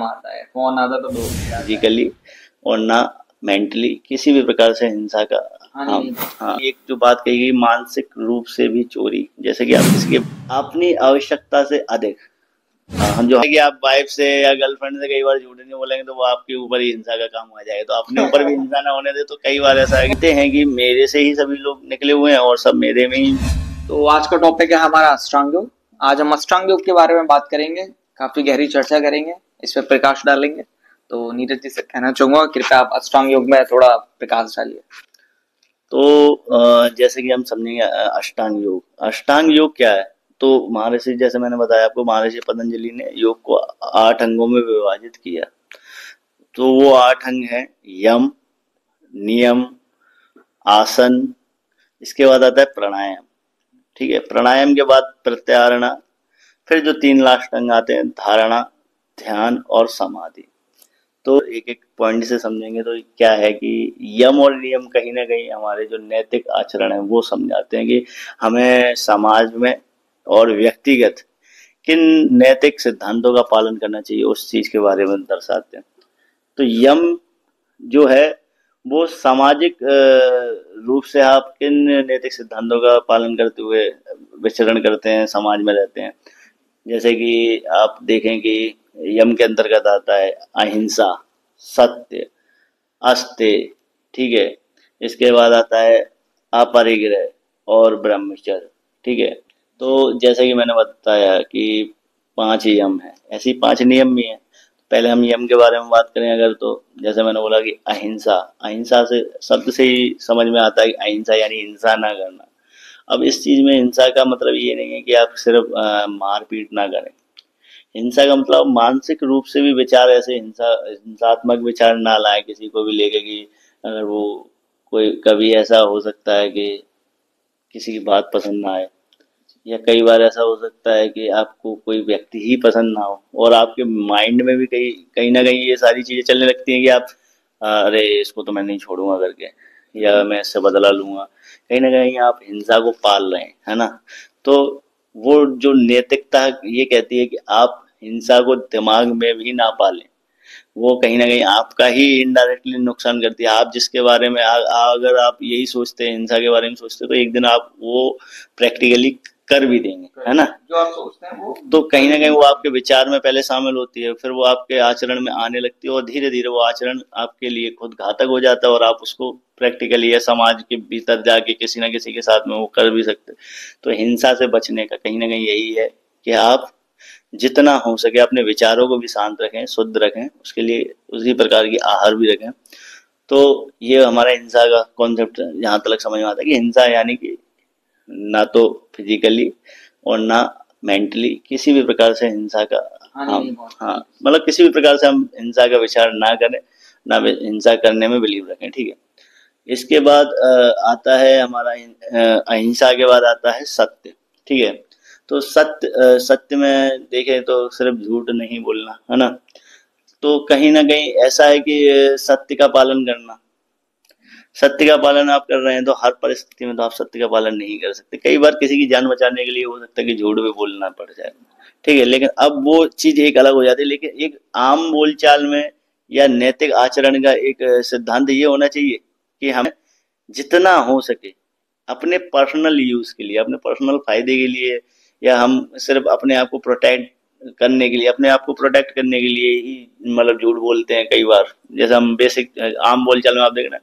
आता है, फोन आता तो बोल दिया फिजिकली और ना मेंटली किसी भी प्रकार से हिंसा का। हाँ, एक जो बात कही गई मानसिक रूप से भी चोरी, जैसे कि आप किसी के अपनी आवश्यकता से अधिक, हम जो है कि आप वाइफ से या गर्लफ्रेंड से कई बार झूठ नहीं बोलेंगे तो वो आपके ऊपर ही हिंसा का काम आ जाएगा, तो अपने ऊपर भी हिंसा ना होने दे। तो कई बार ऐसा कहते हैं कि मेरे से ही सभी लोग निकले हुए हैं और सब मेरे में ही। तो आज का टॉपिक है हमारा अष्टांग योग। आज हम अष्टांग योग के बारे में बात करेंगे, काफी गहरी चर्चा करेंगे, इस पर प्रकाश डालेंगे। तो नीरज जी से कहना चाहूंगा कृपया आप अष्टांग योग में थोड़ा प्रकाश डालिए। तो जैसे कि हम समझेंगे अष्टांग योग। अष्टांग योग क्या है? तो महर्षि, जैसे मैंने बताया आपको, महर्षि पतंजलि ने योग को 8 अंगों में विभाजित किया। तो वो 8 अंग हैं यम, नियम, आसन, इसके बाद आता है प्राणायाम। ठीक है, प्राणायाम के बाद प्रत्याहार, फिर जो 3 लास्ट अंग आते हैं धारणा, ध्यान और समाधि। तो एक एक पॉइंट से समझेंगे तो क्या है कि यम और नियम कहीं ना कहीं हमारे जो नैतिक आचरण है वो समझाते हैं कि हमें समाज में और व्यक्तिगत किन नैतिक सिद्धांतों का पालन करना चाहिए, उस चीज के बारे में दर्शाते हैं। तो यम जो है वो सामाजिक रूप से आप किन नैतिक सिद्धांतों का पालन करते हुए विचरण करते हैं, समाज में रहते हैं। जैसे कि आप देखें कि यम के अंतर्गत आता है अहिंसा, सत्य, अस्तेय, ठीक है। इसके बाद आता है अपरिग्रह और ब्रह्मचर्य, ठीक है। तो जैसे कि मैंने बताया कि 5 यम है, ऐसी 5 नियम भी हैं। पहले हम यम के बारे में बात करें अगर, तो जैसे मैंने बोला कि अहिंसा, अहिंसा से शब्द से ही समझ में आता है कि अहिंसा यानी हिंसा ना करना। अब इस चीज में हिंसा का मतलब ये नहीं है कि आप सिर्फ मारपीट ना करें। हिंसा का मतलब मानसिक रूप से भी विचार, ऐसे हिंसात्मक विचार ना लाए किसी को भी लेके कि अगर वो कोई, कभी ऐसा हो सकता है कि किसी की बात पसंद ना आए, या कई बार ऐसा हो सकता है कि आपको कोई व्यक्ति ही पसंद ना हो और आपके माइंड में भी कहीं कहीं ना कहीं ये सारी चीजें चलने लगती हैं कि आप अरे इसको तो मैं नहीं छोड़ूंगा करके, या मैं इससे बदला लूंगा। कहीं ना कहीं आप हिंसा को पाल रहे हैं, है ना। तो वो जो नैतिकता ये कहती है कि आप हिंसा को दिमाग में भी ना पालें। वो कहीं ना कहीं आपका ही इनडायरेक्टली नुकसान करती है। आप जिसके बारे में अगर आप यही सोचते हैं, हिंसा के बारे में सोचते हैं, तो एक दिन आप वो प्रैक्टिकली कर भी देंगे, है ना। जो आप सोचते हैं वो तो कहीं ना कहीं वो आपके विचार में पहले शामिल होती है, फिर वो आपके आचरण में आने लगती है और धीरे धीरे वो आचरण आपके लिए खुद घातक हो जाता है और आप उसको प्रैक्टिकली या समाज के भीतर जाके किसी ना किसी के साथ में वो कर भी सकते। तो हिंसा से बचने का कहीं ना कहीं यही है कि आप जितना हो सके अपने विचारों को भी शांत रखें, शुद्ध रखें, उसके लिए उसी प्रकार की आहार भी रखें। तो ये हमारा हिंसा का कॉन्सेप्ट यहाँ तक समझ में आता है कि हिंसा यानी कि ना तो फिजिकली और ना मेंटली किसी भी प्रकार से हिंसा का, हाँ मतलब किसी भी प्रकार से हम हिंसा का विचार ना करें, ना हिंसा करने में बिलीव रखें, ठीक है। इसके बाद आता है हमारा अहिंसा के बाद आता है सत्य, ठीक है। तो सत्य में देखें तो सिर्फ झूठ नहीं बोलना, है ना। तो कहीं ना कहीं ऐसा है कि सत्य का पालन करना, सत्य का पालन आप कर रहे हैं तो हर परिस्थिति में तो आप सत्य का पालन नहीं कर सकते। कई बार किसी की जान बचाने के लिए हो सकता है कि झूठ भी बोलना पड़ जाए, ठीक है। लेकिन अब वो चीज एक अलग हो जाती है। लेकिन एक आम बोलचाल में या नैतिक आचरण का एक सिद्धांत ये होना चाहिए कि हमें जितना हो सके अपने पर्सनल यूज के लिए, अपने पर्सनल फायदे के लिए, या हम सिर्फ अपने आप को प्रोटेक्ट करने के लिए, अपने आप को प्रोटेक्ट करने के लिए ही मतलब झूठ बोलते हैं कई बार। जैसे हम बेसिक आम बोलचाल में आप देखना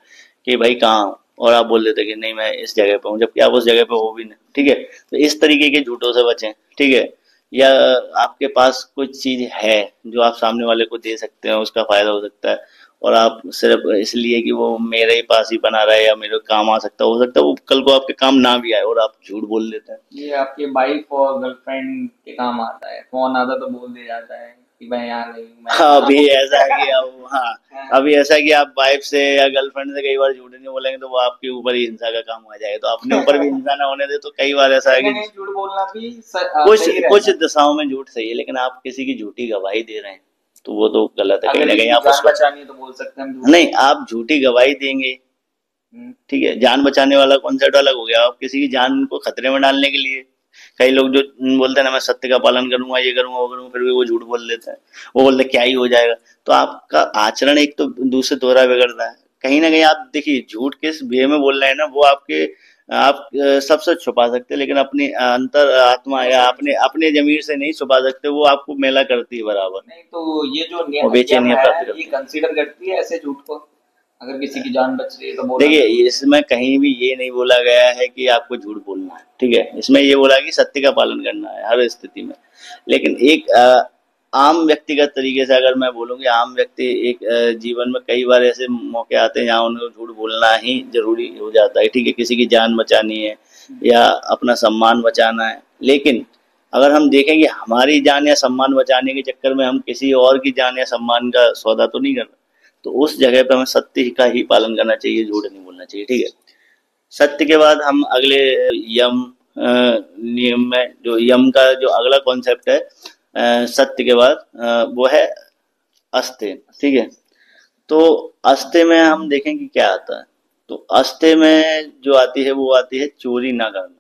कि भाई कहाँ हो, और आप बोल देते कि नहीं मैं इस जगह पे हूँ, जबकि आप उस जगह पे हो भी नहीं, ठीक है। तो इस तरीके के झूठों से बचें, ठीक है। या आपके पास कुछ चीज है जो आप सामने वाले को दे सकते हैं, उसका फायदा हो सकता है, और आप सिर्फ इसलिए कि वो मेरे ही पास ही बना रहा है या मेरे काम आ सकता है, हो सकता है वो कल को आपके काम ना भी आए और आप झूठ बोल देते हैं। ये आपके वाइफ और गर्लफ्रेंड के काम आता है, फोन आता तो बोल दिया जाता है कि मैं यहाँ नहीं हूँ। हाँ, अभी ऐसा है कि अब, हाँ अभी ऐसा है कि आप वाइफ से या गर्लफ्रेंड से कई बार झूठ नहीं बोलेंगे तो वो आपके ऊपर ही हिंसा का काम आ जाएगा। तो अपने ऊपर भी हिंसा ना होने दे। तो कई बार ऐसा है कि झूठ बोलना भी कुछ दिशाओं में झूठ सही है, लेकिन आप किसी की झूठी गवाही दे रहे हैं तो वो तो गलत है। कहीं ना कहीं आप उसको बचानी है तो बोल सकते हैं नहीं, आप झूठी गवाही देंगे, ठीक है। जान बचाने वाला कॉन्सेप्ट अलग हो गया, आप किसी की जान को खतरे में डालने के लिए कई लोग जो बोलते हैं ना मैं सत्य का पालन करूंगा, ये करूंगा, वो करूंगा, फिर भी वो झूठ बोल देते हैं। वो बोलते हैं क्या ही हो जाएगा। तो आपका आचरण एक तो दूसरे दोहरा बिगड़ रहा है। कहीं ना कहीं आप देखिए झूठ किस वे में बोल रहे हैं ना, वो आप सबसे छुपा सकते हैं, लेकिन अपनी अंतर आत्मा या अपने अपने जमीर से नहीं छुपा सकते। वो आपको मेला करती है बराबर, नहीं तो ये जो और नियम बेचैनियां है प्राप्त ये करती कंसीडर करती है ऐसे झूठ को, अगर किसी की जान बच रही है तो है। बोलना देखिए जरूरी है। इसमें कहीं भी ये नहीं बोला गया है कि आपको झूठ बोलना है, ठीक है। इसमें ये बोला कि सत्य का पालन करना है हर स्थिति में। लेकिन एक आम व्यक्तिगत तरीके से अगर मैं बोलूँ कि आम व्यक्ति एक जीवन में कई बार ऐसे मौके आते हैं जहाँ उन्हें झूठ बोलना ही जरूरी हो जाता है, ठीक है। किसी की जान बचानी है या अपना सम्मान बचाना है। लेकिन अगर हम देखें कि हमारी जान या सम्मान बचाने के चक्कर में हम किसी और की जान या सम्मान का सौदा तो नहीं कर रहे, तो उस जगह पे हमें सत्य का ही पालन करना चाहिए, झूठ नहीं बोलना चाहिए, ठीक है। सत्य के बाद हम अगले यम नियम में, जो यम का जो अगला कॉन्सेप्ट है सत्य के बाद वो है अस्त्य, ठीक है। तो अस्त्य में हम देखें कि क्या आता है। तो अस्त्य में जो आती है वो आती है चोरी ना करना,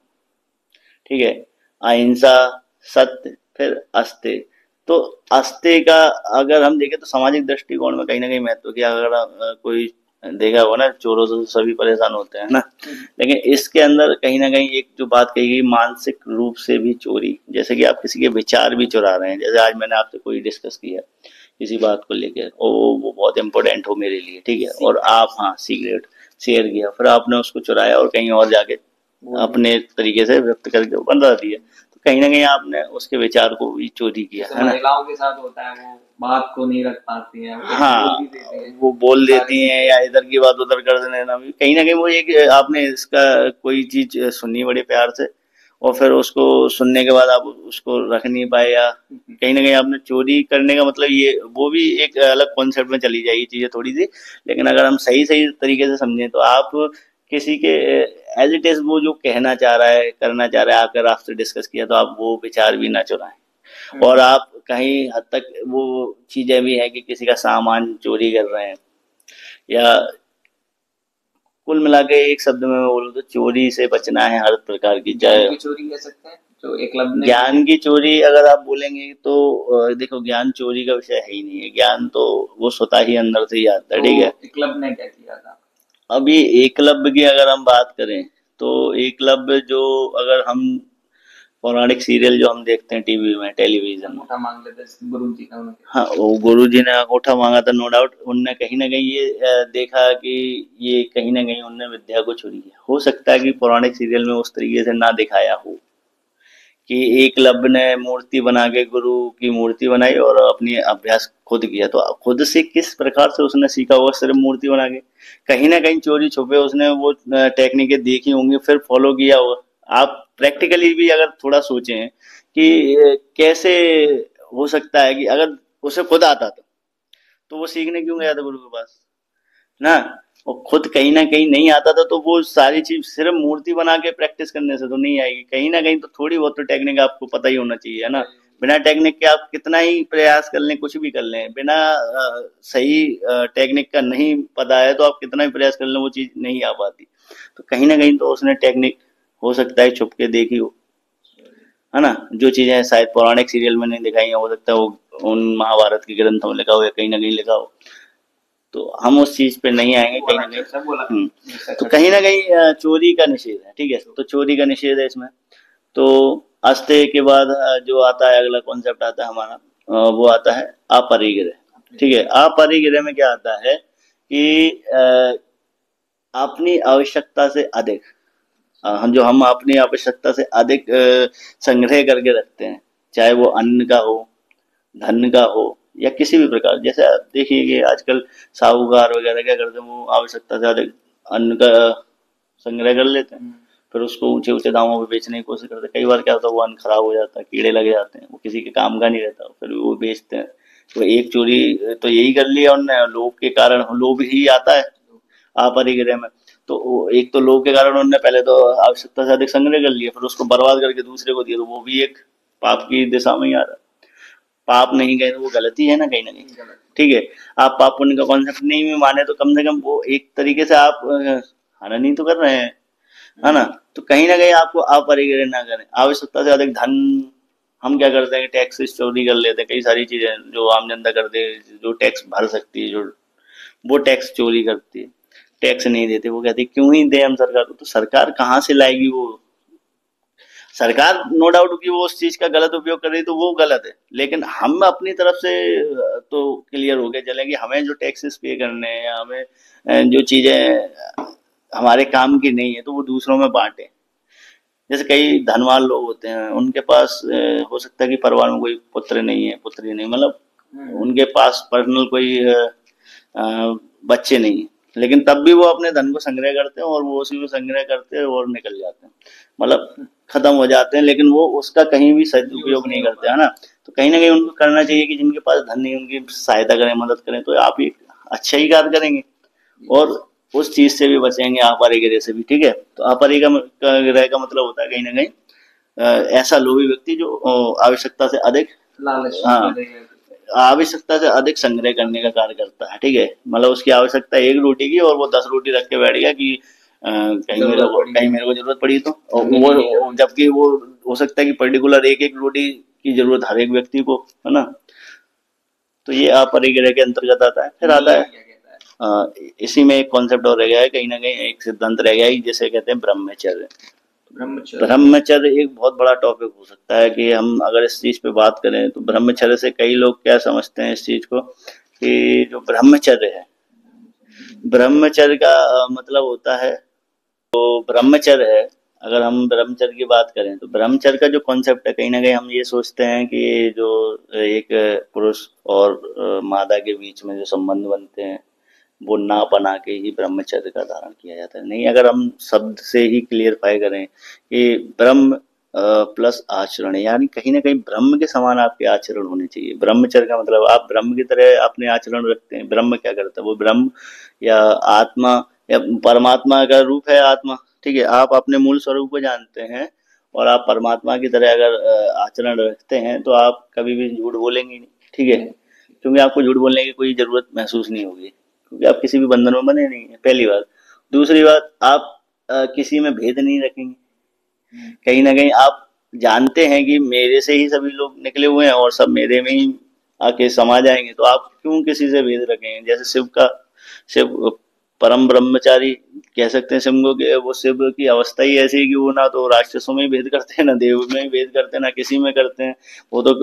ठीक है। अहिंसा, सत्य, फिर अस्त्य। तो अस्त्य का अगर हम देखें तो सामाजिक दृष्टिकोण में कहीं ना कहीं महत्व किया। अगर कोई देखा होगा ना, चोरों से तो सभी परेशान होते हैं ना, लेकिन इसके अंदर कहीं ना कहीं एक जो बात कही गई, मानसिक रूप से भी चोरी। जैसे कि आप किसी के विचार भी चुरा रहे हैं। जैसे आज मैंने आपसे कोई डिस्कस किया किसी बात को लेकर, वो बहुत इंपॉर्टेंट हो मेरे लिए, ठीक है, और आप हाँ सीक्रेट शेयर किया, फिर आपने उसको चुराया और कहीं और जाके अपने तरीके से व्यक्त करके बंदा दिया। तो कहीं ना कहीं आपने उसके विचार को भी चोरी किया, है ना। महिलाओं के साथ होता है, वो बात को नहीं रख पाती हैं, वो हाँ, बोल भी देती हैं, वो बोल देती हैं या इधर की बात उधर कर देना भी कहीं ना कहीं वो एक आपने इसका कोई चीज सुनी बड़े प्यार से, और फिर उसको सुनने के बाद आप उसको रख नहीं पाए, या कहीं ना कहीं आपने चोरी करने का मतलब ये वो भी एक अलग कॉन्सेप्ट में चली जाएगी चीजें थोड़ी सी। लेकिन अगर हम सही सही तरीके से समझें तो आप किसी के एज इट इज वो जो कहना चाह रहा है करना चाह रहा है आकर आपसे डिस्कस किया, तो आप वो विचार भी ना चुराएं। और आप कहीं हद तक वो चीजें भी है कि किसी का सामान चोरी कर रहे हैं, या कुल मिला के एक शब्द में मैं बोलूँ तो चोरी से बचना है हर प्रकार की। ज्ञान की चोरी कह सकते हैं जो एकलव्य ने ज्ञान की चोरी अगर आप बोलेंगे तो देखो ज्ञान चोरी का विषय है ही नहीं है। ज्ञान तो वो स्वतः ही अंदर से ही आता है, ठीक है। एकलव्य ने क्या किया था? अभी एकलव्य की अगर हम बात करें तो एकलव्य जो, अगर हम पौराणिक सीरियल जो हम देखते हैं टीवी में, टेलीविजन में, अंगूठा मांग लेते गुरु जी का उनके। हाँ वो गुरु जी ने अंगूठा मांगा था, नो डाउट। उनने कहीं ना कहीं ये देखा कि ये कहीं ना कहीं उनने विद्या को चुरी है। हो सकता है कि पौराणिक सीरियल में उस तरीके से ना दिखाया हो कि एकलव्य ने मूर्ति बना के गुरु की मूर्ति बनाई और अपनी अभ्यास खुद किया। तो खुद से किस प्रकार से उसने सीखा होगा सिर्फ मूर्ति बना के? कहीं ना कहीं चोरी छुपे उसने वो टेक्निकें देखी होंगी, फिर फॉलो किया होगा। आप प्रैक्टिकली भी अगर थोड़ा सोचें कि कैसे हो सकता है कि अगर उसे खुद आता था तो वो सीखने क्यों गया था गुरु के पास ना। और खुद कहीं ना कहीं नहीं आता था तो वो सारी चीज सिर्फ मूर्ति बना के प्रैक्टिस करने से तो नहीं आएगी। कहीं ना कहीं तो थोड़ी बहुत तो टेक्निक आपको पता ही होना चाहिए, है ना। बिना टेक्निक के आप कितना ही प्रयास कर लें, कुछ भी कर लें, बिना सही टेक्निक का नहीं पता है तो आप कितना ही प्रयास कर लें वो चीज नहीं आ पाती। तो कहीं ना कहीं तो उसने टेक्निक हो सकता है छुप के देखी हो, है ना। जो चीजें शायद पौराणिक सीरियल में नहीं दिखाई है, हो सकता है वो उन महाभारत के ग्रंथों में लिखा हो या कहीं ना कहीं लिखा हो। तो हम उस चीज पे नहीं आएंगे कहीं ना कहीं। तो कहीं ना कहीं चोरी का निषेध है, ठीक है। तो चोरी का निषेध है इसमें। तो अस्त्य के बाद जो आता है अगला कॉन्सेप्ट आता है हमारा, वो आता है अपरिग्रह, ठीक है। अपरिग्रह में क्या आता है कि अपनी आवश्यकता से अधिक हम अपनी आवश्यकता से अधिक संग्रह करके रखते हैं, चाहे वो अन्न का हो, धन का हो, या किसी भी प्रकार। जैसे आप देखिए कि आजकल साहूकार वगैरह क्या करते हैं, वो आवश्यकता से अधिक अन्न का संग्रह कर लेते हैं, फिर उसको ऊंचे ऊंचे दामों पे बेचने की कोशिश करते हैं। कई बार क्या होता है वो अन्न खराब हो जाता है, कीड़े लग जाते हैं, वो किसी के काम का नहीं रहता, फिर वो बेचते हैं। तो एक चोरी तो यही कर लिया उनने, लोभ के कारण। लोभ ही आता है अपरिग्रह में। तो एक तो लोभ के कारण उन्होंने पहले तो आवश्यकता से अधिक संग्रह कर लिया, फिर उसको बर्बाद करके दूसरे को दिया, तो वो भी एक पाप की दिशा में ही आ रहा है। पाप नहीं गए तो वो गलती है ना कहीं ना कहीं, ठीक है। आप पाप पुण्य का कॉन्सेप्ट नहीं भी माने तो कम से कम वो एक तरीके से आप हनन ही तो कर रहे हैं, है ना। तो कहीं ना कहीं आपको अपरिग्रह ना करें। आवश्यकता से अधिक धन हम क्या करते हैं, टैक्सेस चोरी कर लेते हैं, कई सारी चीजें जो आम जनता करते हैं, जो टैक्स भर सकती है, जो वो टैक्स चोरी करती है, टैक्स नहीं देते। वो कहते हैं क्यों ही दे हम सरकार को, तो सरकार कहाँ से लाएगी वो? सरकार नो डाउट कि वो उस चीज का गलत उपयोग कर रही है तो वो गलत है, लेकिन हम अपनी तरफ से तो क्लियर हो गए चले कि हमें जो टैक्सेस पे करने हैं या हमें जो चीजें हमारे काम की नहीं है तो वो दूसरों में बांटे। जैसे कई धनवान लोग होते हैं, उनके पास हो सकता है कि परिवार में कोई पुत्र नहीं है, पुत्री नहीं, मतलब उनके पास पर्सनल कोई बच्चे नहीं है, लेकिन तब भी वो अपने धन को संग्रह करते हैं और वो उसी को संग्रह करते हैं और निकल जाते हैं, मतलब खत्म हो जाते हैं, लेकिन वो उसका कहीं भी सदुपयोग नहीं करते, है ना। तो कहीं ना कहीं उनको करना चाहिए कि जिनके पास धन नहीं, उनकी सहायता करें, मदद करें, तो आप एक अच्छा ही कार्य करेंगे और उस चीज से भी बचेंगे, अपरिग्रह से भी। ठीक है, तो अपरिग्रह का मतलब होता है कहीं ना कहीं ऐसा लोभी व्यक्ति जो आवश्यकता से अधिक, लालच हाँ, आवश्यकता से अधिक संग्रह करने का कार्य करता है। ठीक है, मतलब उसकी आवश्यकता एक रोटी की और वो 10 रोटी रख के बैठ गया कि कहीं मेरे को जरूरत पड़ी तो, और वो जबकि वो हो सकता है कि पर्टिकुलर एक एक रोटी की जरूरत हर एक व्यक्ति को, है ना। तो ये अपरिग्रह के अंतर्गत आता है। फिर आता है इसी में एक कॉन्सेप्ट और रह गया है, कहीं ना कहीं एक सिद्धांत रह गया है जिसे कहते हैं ब्रह्मचर्य। ब्रह्मचर्य एक बहुत बड़ा टॉपिक हो सकता है कि हम अगर इस चीज पे बात करें तो ब्रह्मचर्य से कई लोग क्या समझते हैं इस चीज को कि जो ब्रह्मचर्य है, ब्रह्मचर्य का मतलब होता है, तो ब्रह्मचर्य है, अगर हम ब्रह्मचर्य की बात करें तो ब्रह्मचर्य का जो कॉन्सेप्ट है, कहीं ना कहीं हम ये सोचते हैं कि जो एक पुरुष और मादा के बीच में जो संबंध बनते हैं वो ना बना के ही ब्रह्मचर्य का धारण किया जाता है। नहीं, अगर हम शब्द से ही क्लियरफाई करें कि ब्रह्म प्लस आचरण, यानी कहीं ना कहीं ब्रह्म के समान आपके आचरण होने चाहिए। ब्रह्मचर्य का मतलब आप ब्रह्म की तरह अपने आचरण रखते हैं। ब्रह्म क्या करता है, वो ब्रह्म या आत्मा या परमात्मा का रूप है आत्मा। ठीक है, आप अपने मूल स्वरूप को जानते हैं और आप परमात्मा की तरह अगर आचरण रखते हैं तो आप कभी भी झूठ बोलेंगे नहीं। ठीक है, क्योंकि आपको झूठ बोलने की कोई जरूरत महसूस नहीं होगी, क्योंकि आप किसी भी बंधन में बने नहीं है, पहली बात। दूसरी बात, आप किसी में भेद नहीं रखेंगे। कहीं ना कहीं आप जानते हैं कि मेरे से ही सभी लोग निकले हुए हैं और सब मेरे में ही आके समा जाएंगे, तो आप क्यों किसी से भेद रखेंगे। जैसे शिव परम ब्रह्मचारी कह सकते हैं शिव को कि वो शिव की अवस्था ही ऐसी है कि वो ना तो राक्षसों में ही भेद करते हैं, ना देव में ही भेद करते हैं, ना किसी में करते हैं। वो तो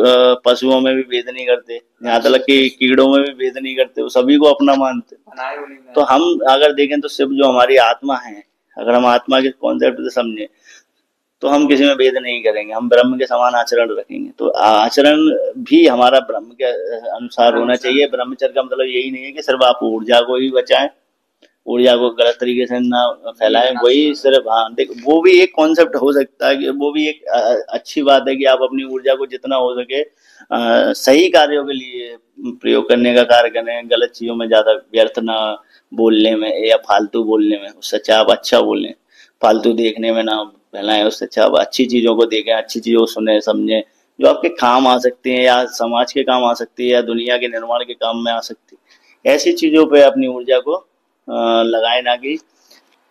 पशुओं में भी भेद नहीं करते, यहाँ तक कि कीड़ों में भी भेद नहीं करते, वो सभी को अपना मानते। तो हम अगर देखें तो शिव जो हमारी आत्मा है, अगर हम आत्मा के कॉन्सेप्ट से समझे तो हम किसी में भेद नहीं करेंगे, हम ब्रह्म के समान आचरण रखेंगे। तो आचरण भी हमारा ब्रह्म के अनुसार होना चाहिए। ब्रह्मचर्य का मतलब यही नहीं है कि सिर्फ आप ऊर्जा को ही बचाएं, ऊर्जा को गलत तरीके से ना फैलाएं, वही सिर्फ, हाँ देख, वो भी एक कॉन्सेप्ट हो सकता है कि वो भी एक अच्छी बात है कि आप अपनी ऊर्जा को जितना हो सके सही कार्यों के लिए प्रयोग करने का कार्य करें, गलत चीजों में ज्यादा व्यर्थ ना बोलने में या फालतू बोलने में। उससे अच्छा आप अच्छा बोलें, फालतू देखने में ना फैलाएं, उससे अच्छा आप अच्छी चीजों को देखें, अच्छी चीजों को सुने समझें, जो आपके काम आ सकती हैं या समाज के काम आ सकती है या दुनिया के निर्माण के काम में आ सकती है। ऐसी चीजों पे अपनी ऊर्जा को लगाए, ना कि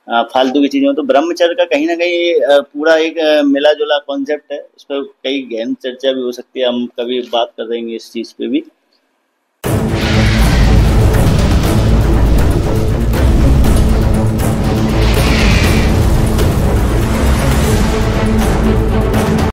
फालतू की चीजों। तो ब्रह्मचर्य का कहीं ना कहीं पूरा एक मिला जुला कॉन्सेप्ट है, उस पर कई गहन चर्चा भी हो सकती है, हम कभी बात कर देंगे इस चीज पे भी।